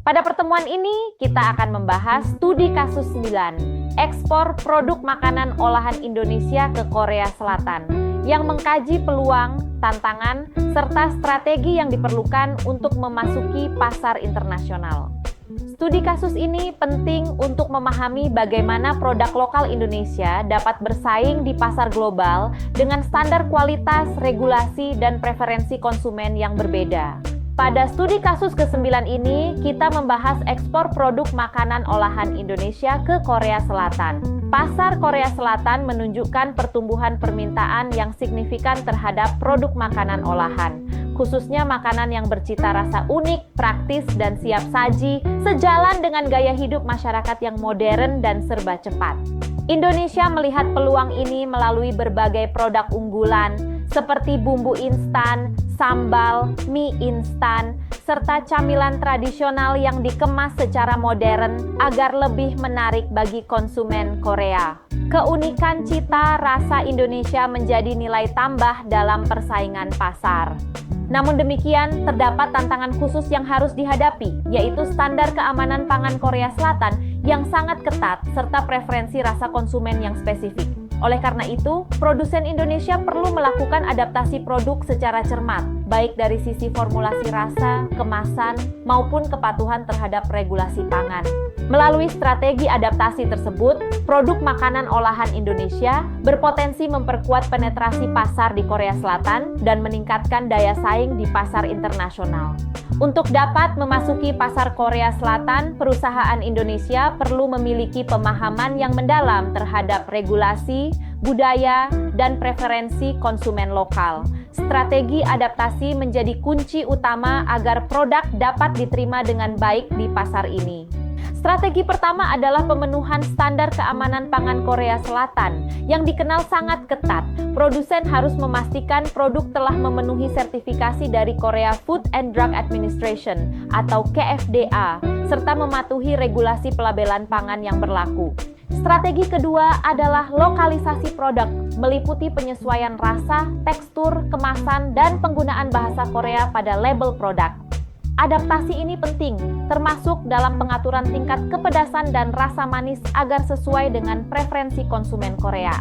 Pada pertemuan ini, kita akan membahas studi kasus 9, ekspor produk makanan olahan Indonesia ke Korea Selatan, yang mengkaji peluang, tantangan, serta strategi yang diperlukan untuk memasuki pasar internasional. Studi kasus ini penting untuk memahami bagaimana produk lokal Indonesia dapat bersaing di pasar global dengan standar kualitas, regulasi, dan preferensi konsumen yang berbeda. Pada studi kasus ke-9 ini, kita membahas ekspor produk makanan olahan Indonesia ke Korea Selatan. Pasar Korea Selatan menunjukkan pertumbuhan permintaan yang signifikan terhadap produk makanan olahan, khususnya makanan yang bercita rasa unik, praktis, dan siap saji, sejalan dengan gaya hidup masyarakat yang modern dan serba cepat. Indonesia melihat peluang ini melalui berbagai produk unggulan, seperti bumbu instan, sambal, mie instan, serta camilan tradisional yang dikemas secara modern agar lebih menarik bagi konsumen Korea. Keunikan cita rasa Indonesia menjadi nilai tambah dalam persaingan pasar. Namun demikian, terdapat tantangan khusus yang harus dihadapi, yaitu standar keamanan pangan Korea Selatan yang sangat ketat serta preferensi rasa konsumen yang spesifik. Oleh karena itu, produsen Indonesia perlu melakukan adaptasi produk secara cermat, baik dari sisi formulasi rasa, kemasan, maupun kepatuhan terhadap regulasi pangan. Melalui strategi adaptasi tersebut, produk makanan olahan Indonesia berpotensi memperkuat penetrasi pasar di Korea Selatan dan meningkatkan daya saing di pasar internasional. Untuk dapat memasuki pasar Korea Selatan, perusahaan Indonesia perlu memiliki pemahaman yang mendalam terhadap regulasi, budaya, dan preferensi konsumen lokal. Strategi adaptasi menjadi kunci utama agar produk dapat diterima dengan baik di pasar ini. Strategi pertama adalah pemenuhan standar keamanan pangan Korea Selatan yang dikenal sangat ketat. Produsen harus memastikan produk telah memenuhi sertifikasi dari Korea Food and Drug Administration atau KFDA, serta mematuhi regulasi pelabelan pangan yang berlaku. Strategi kedua adalah lokalisasi produk, meliputi penyesuaian rasa, tekstur, kemasan, dan penggunaan bahasa Korea pada label produk. Adaptasi ini penting, termasuk dalam pengaturan tingkat kepedasan dan rasa manis agar sesuai dengan preferensi konsumen Korea.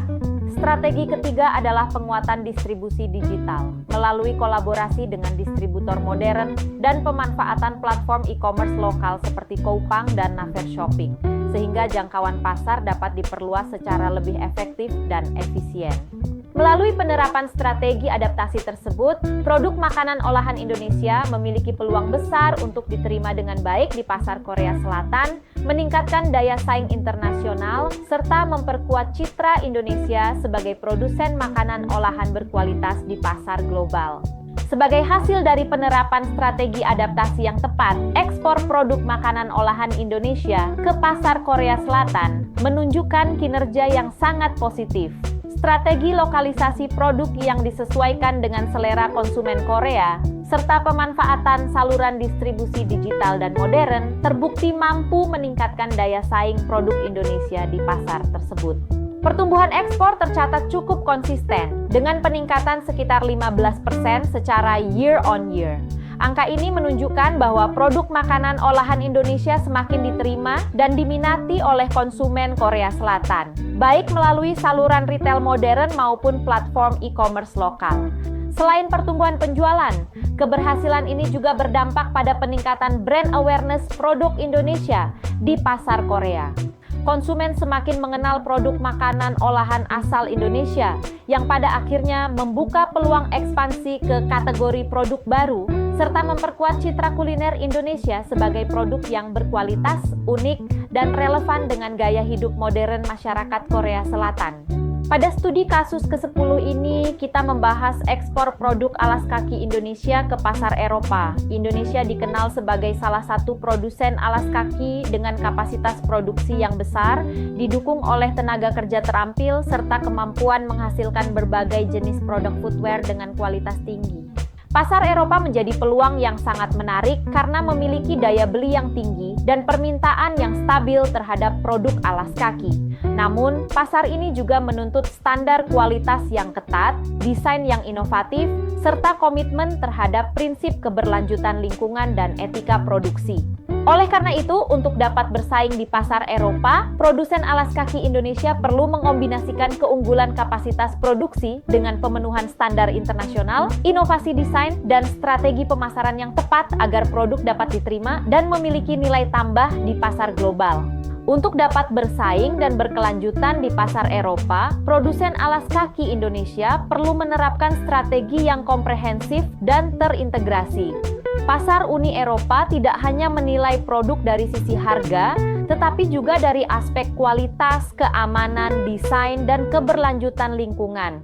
Strategi ketiga adalah penguatan distribusi digital, melalui kolaborasi dengan distributor modern dan pemanfaatan platform e-commerce lokal seperti Coupang dan Naver Shopping, sehingga jangkauan pasar dapat diperluas secara lebih efektif dan efisien. Melalui penerapan strategi adaptasi tersebut, produk makanan olahan Indonesia memiliki peluang besar untuk diterima dengan baik di pasar Korea Selatan, meningkatkan daya saing internasional, serta memperkuat citra Indonesia sebagai produsen makanan olahan berkualitas di pasar global. Sebagai hasil dari penerapan strategi adaptasi yang tepat, ekspor produk makanan olahan Indonesia ke pasar Korea Selatan menunjukkan kinerja yang sangat positif. Strategi lokalisasi produk yang disesuaikan dengan selera konsumen Korea, serta pemanfaatan saluran distribusi digital dan modern, terbukti mampu meningkatkan daya saing produk Indonesia di pasar tersebut. Pertumbuhan ekspor tercatat cukup konsisten, dengan peningkatan sekitar 15% secara year on year. Angka ini menunjukkan bahwa produk makanan olahan Indonesia semakin diterima dan diminati oleh konsumen Korea Selatan, baik melalui saluran retail modern maupun platform e-commerce lokal. Selain pertumbuhan penjualan, keberhasilan ini juga berdampak pada peningkatan brand awareness produk Indonesia di pasar Korea. Konsumen semakin mengenal produk makanan olahan asal Indonesia, yang pada akhirnya membuka peluang ekspansi ke kategori produk baru, serta memperkuat citra kuliner Indonesia sebagai produk yang berkualitas, unik, dan relevan dengan gaya hidup modern masyarakat Korea Selatan. Pada studi kasus ke-10 ini, kita membahas ekspor produk alas kaki Indonesia ke pasar Eropa. Indonesia dikenal sebagai salah satu produsen alas kaki dengan kapasitas produksi yang besar, didukung oleh tenaga kerja terampil, serta kemampuan menghasilkan berbagai jenis produk footwear dengan kualitas tinggi. Pasar Eropa menjadi peluang yang sangat menarik karena memiliki daya beli yang tinggi dan permintaan yang stabil terhadap produk alas kaki. Namun, pasar ini juga menuntut standar kualitas yang ketat, desain yang inovatif, serta komitmen terhadap prinsip keberlanjutan lingkungan dan etika produksi. Oleh karena itu, untuk dapat bersaing di pasar Eropa, produsen alas kaki Indonesia perlu mengombinasikan keunggulan kapasitas produksi dengan pemenuhan standar internasional, inovasi desain, dan strategi pemasaran yang tepat agar produk dapat diterima dan memiliki nilai tambah di pasar global. Untuk dapat bersaing dan berkelanjutan di pasar Eropa, produsen alas kaki Indonesia perlu menerapkan strategi yang komprehensif dan terintegrasi. Pasar Uni Eropa tidak hanya menilai produk dari sisi harga, tetapi juga dari aspek kualitas, keamanan, desain, dan keberlanjutan lingkungan.